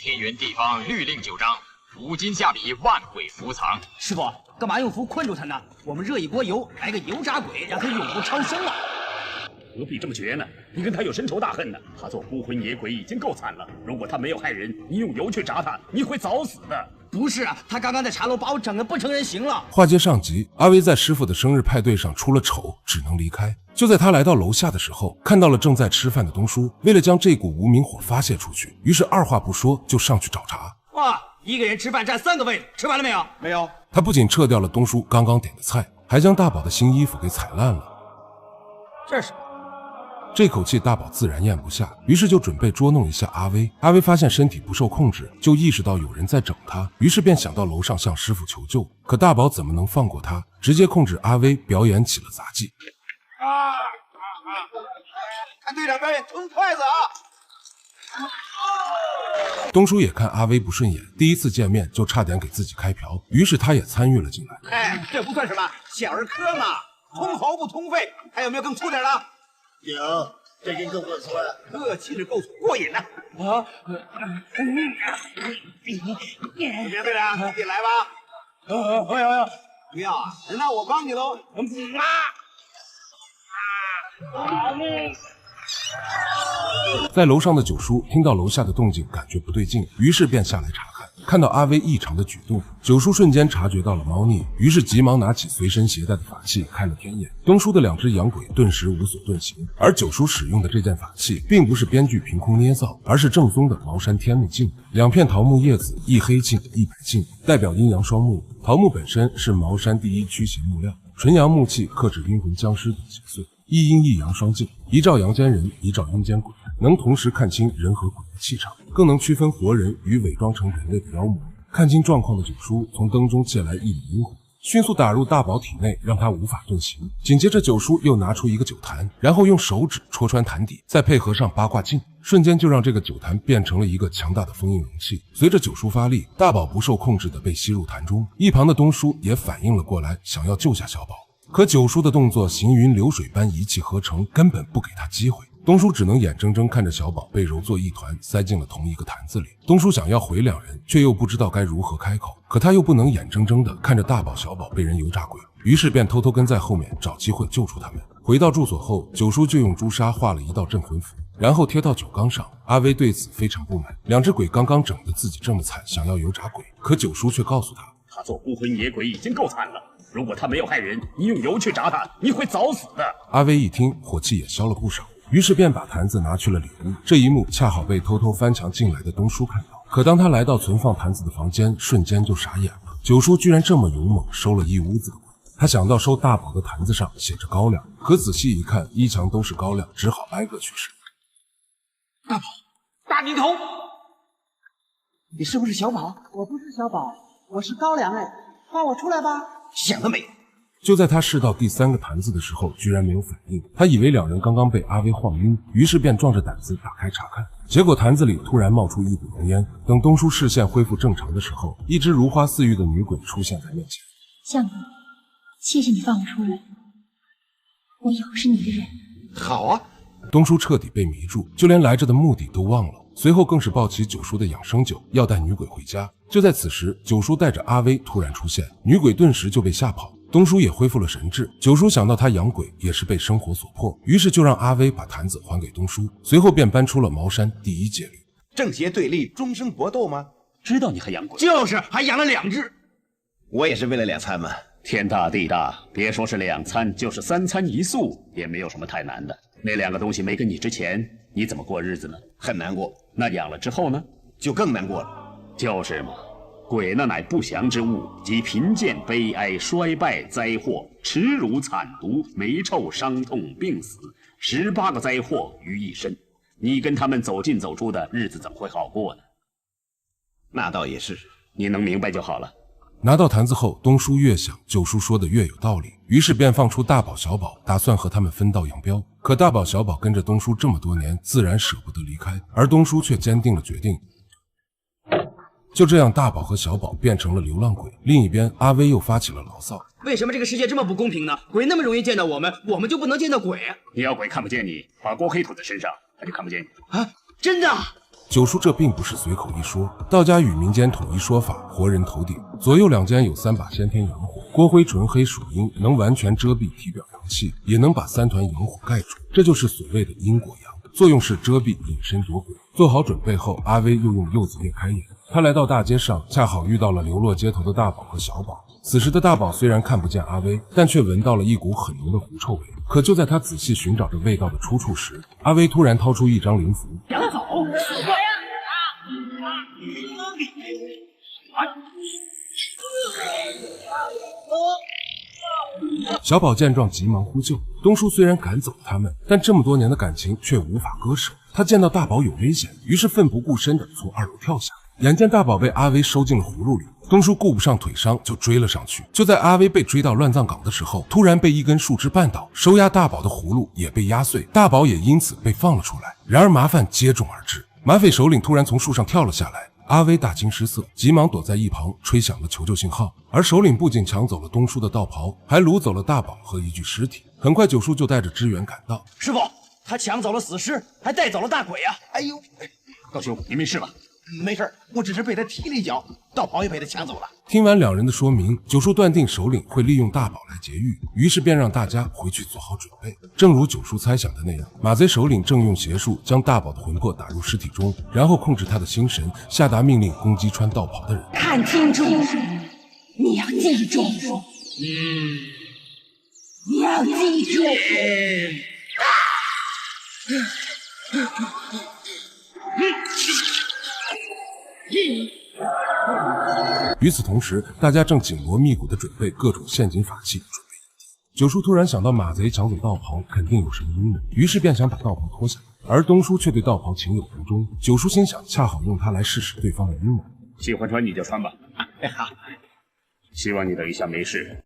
天元地方律令9章，五金下笔，万鬼伏藏。师傅，干嘛用符困住他呢？我们热一锅油，来个油炸鬼，让他永不超生了。何必这么绝呢？你跟他有深仇大恨呢。他做孤魂野鬼已经够惨了，如果他没有害人，你用油去炸他，你会早死的。不是啊，他刚刚在茶楼把我整得不成人形了。话接上集，阿威在师傅的生日派对上出了丑，只能离开。就在他来到楼下的时候，看到了正在吃饭的东叔，为了将这股无名火发泄出去，于是二话不说就上去找茬。哇，一个人吃饭占3个位子，吃完了没有？没有。他不仅撤掉了东叔刚刚点的菜，还将大宝的新衣服给踩烂了。这是。这口气大宝自然咽不下，于是就准备捉弄一下阿威。阿威发现身体不受控制，就意识到有人在整他，于是便想到楼上向师傅求救。可大宝怎么能放过他，直接控制阿威表演起了杂技。看队长表演吞筷子啊！东叔也看阿威不顺眼，第一次见面就差点给自己开瓢，于是他也参与了进来。哎，这不算什么，小儿科嘛，通喉不通肺，还有没有更粗点的？有，这根更不错，这气质够过瘾的。啊！别队长，你来吧。我要。不要啊？那我帮你喽。在楼上的九叔听到楼下的动静，感觉不对劲，于是便下来查看。看到阿威异常的举动，九叔瞬间察觉到了猫腻，于是急忙拿起随身携带的法器开了天眼。东叔的2只阳鬼顿时无所遁形，而九叔使用的这件法器并不是编剧凭空捏造，而是正宗的茅山天目镜，2片桃木叶子，一黑镜一白镜，代表阴阳双木。桃木本身是茅山第一驱邪木料，纯阳木气克制阴魂僵尸等邪祟，一阴一阳双镜，一照阳间人，一照阴间鬼，能同时看清人和鬼的气场，更能区分活人与伪装成人类的妖魔。看清状况的九叔从灯中借来一缕阴魂，迅速打入大宝体内，让他无法遁形。紧接着九叔又拿出一个酒坛，然后用手指戳穿坛底，再配合上八卦镜，瞬间就让这个酒坛变成了一个强大的封印容器。随着九叔发力，大宝不受控制的被吸入坛中，一旁的东叔也反应了过来，想要救下小宝。可九叔的动作行云流水般一气呵成，根本不给他机会。东叔只能眼睁睁看着小宝被揉作一团，塞进了同一个坛子里。东叔想要回2人，却又不知道该如何开口，可他又不能眼睁睁地看着大宝小宝被人油炸鬼，于是便偷偷跟在后面找机会救出他们。回到住所后，九叔就用朱砂画了一道镇魂符，然后贴到酒缸上。阿威对此非常不满，2只鬼刚刚整得自己这么惨，想要油炸鬼，可九叔却告诉他，他做孤魂野鬼已经够惨了，如果他没有害人，你用油去炸他，你会早死的。阿威一听，火气也消了不少，于是便把坛子拿去了里屋。这一幕恰好被偷偷翻墙进来的东叔看到，可当他来到存放坛子的房间，瞬间就傻眼了。九叔居然这么勇猛，收了一屋子的鬼。他想到收大宝的坛子上写着高粱，可仔细一看，衣墙都是高粱，只好挨个去试。大宝，大泥头，你是不是小宝？我不是小宝，我是高粱。哎，放我出来吧！想得美！就在他试到第3个坛子的时候，居然没有反应。他以为2人刚刚被阿威晃晕，于是便壮着胆子打开查看。结果坛子里突然冒出一股浓烟。等东叔视线恢复正常的时候，一只如花似玉的女鬼出现在面前。相公，谢谢你放我出来，我以后是你的人。好啊！东叔彻底被迷住，就连来着的目的都忘了。随后更是抱起九叔的养生酒，要带女鬼回家。就在此时，九叔带着阿威突然出现，女鬼顿时就被吓跑。东叔也恢复了神智，九叔想到他养鬼也是被生活所迫，于是就让阿威把坛子还给东叔，随后便搬出了茅山第一戒律：正邪对立，终生搏斗吗？知道你还养鬼，就是还养了2只。我也是为了2餐嘛。天大地大，别说是2餐，就是3餐1宿也没有什么太难的。那2个东西没跟你之前，你怎么过日子呢？很难过。那养了之后呢？就更难过了。就是嘛。鬼那乃不祥之物，即贫贱、悲哀、衰败、灾祸、耻辱、惨毒、霉臭、伤痛、病死，18个灾祸于一身。你跟他们走进走出的日子怎么会好过呢？那倒也是，你能明白就好了。拿到坛子后，东叔越想九叔说的越有道理，于是便放出大宝小宝，打算和他们分道扬镳。可大宝小宝跟着东叔这么多年，自然舍不得离开，而东叔却坚定了决定。就这样，大宝和小宝变成了流浪鬼。另一边，阿威又发起了牢骚：为什么这个世界这么不公平呢？鬼那么容易见到我们，我们就不能见到鬼？你要鬼看不见你，把锅黑涂在身上，他就看不见你啊！真的？九叔这并不是随口一说，道家与民间统一说法，活人头顶，左右两间有3把先天阳火，锅灰纯黑属阴，能完全遮蔽体表阳气，也能把3团阳火盖住，这就是所谓的阴果阳，作用是遮蔽隐身躲鬼。做好准备后，阿威又用柚子叶开眼。他来到大街上，恰好遇到了流落街头的大宝和小宝。此时的大宝虽然看不见阿威，但却闻到了一股很浓的狐臭味。可就在他仔细寻找着味道的出处时，阿威突然掏出一张灵符。杨走，小宝见状急忙呼救。东叔虽然赶走他们，但这么多年的感情却无法割舍。他见到大宝有危险，于是奋不顾身地从2楼跳下。眼见大宝被阿威收进了葫芦里，东叔顾不上腿伤，就追了上去。就在阿威被追到乱葬岗的时候，突然被一根树枝绊倒，收押大宝的葫芦也被压碎，大宝也因此被放了出来。然而麻烦接踵而至，马匪首领突然从树上跳了下来，阿威大惊失色，急忙躲在一旁吹响了求救信号。而首领不仅抢走了东叔的道袍，还掳走了大宝和一具尸体。很快九叔就带着支援赶到。师傅，他抢走了死尸，还带走了大鬼啊！哎呦，道兄，你没事吧？没事，我只是被他踢了一脚，道袍也被他抢走了。听完两人的说明，九叔断定首领会利用大宝来劫狱，于是便让大家回去做好准备。正如九叔猜想的那样，马贼首领正用邪术将大宝的魂魄打入尸体中，然后控制他的心神，下达命令攻击穿道袍的人。看清楚，你要记住，你要记住。与此同时，大家正紧锣密鼓地准备各种陷阱法器，准备应敌。九叔突然想到马贼抢走道袍肯定有什么阴谋，于是便想把道袍脱下来，而东叔却对道袍情有独钟。九叔心想，恰好用它来试试对方的阴谋。喜欢穿你就穿吧。希望你等一下没事。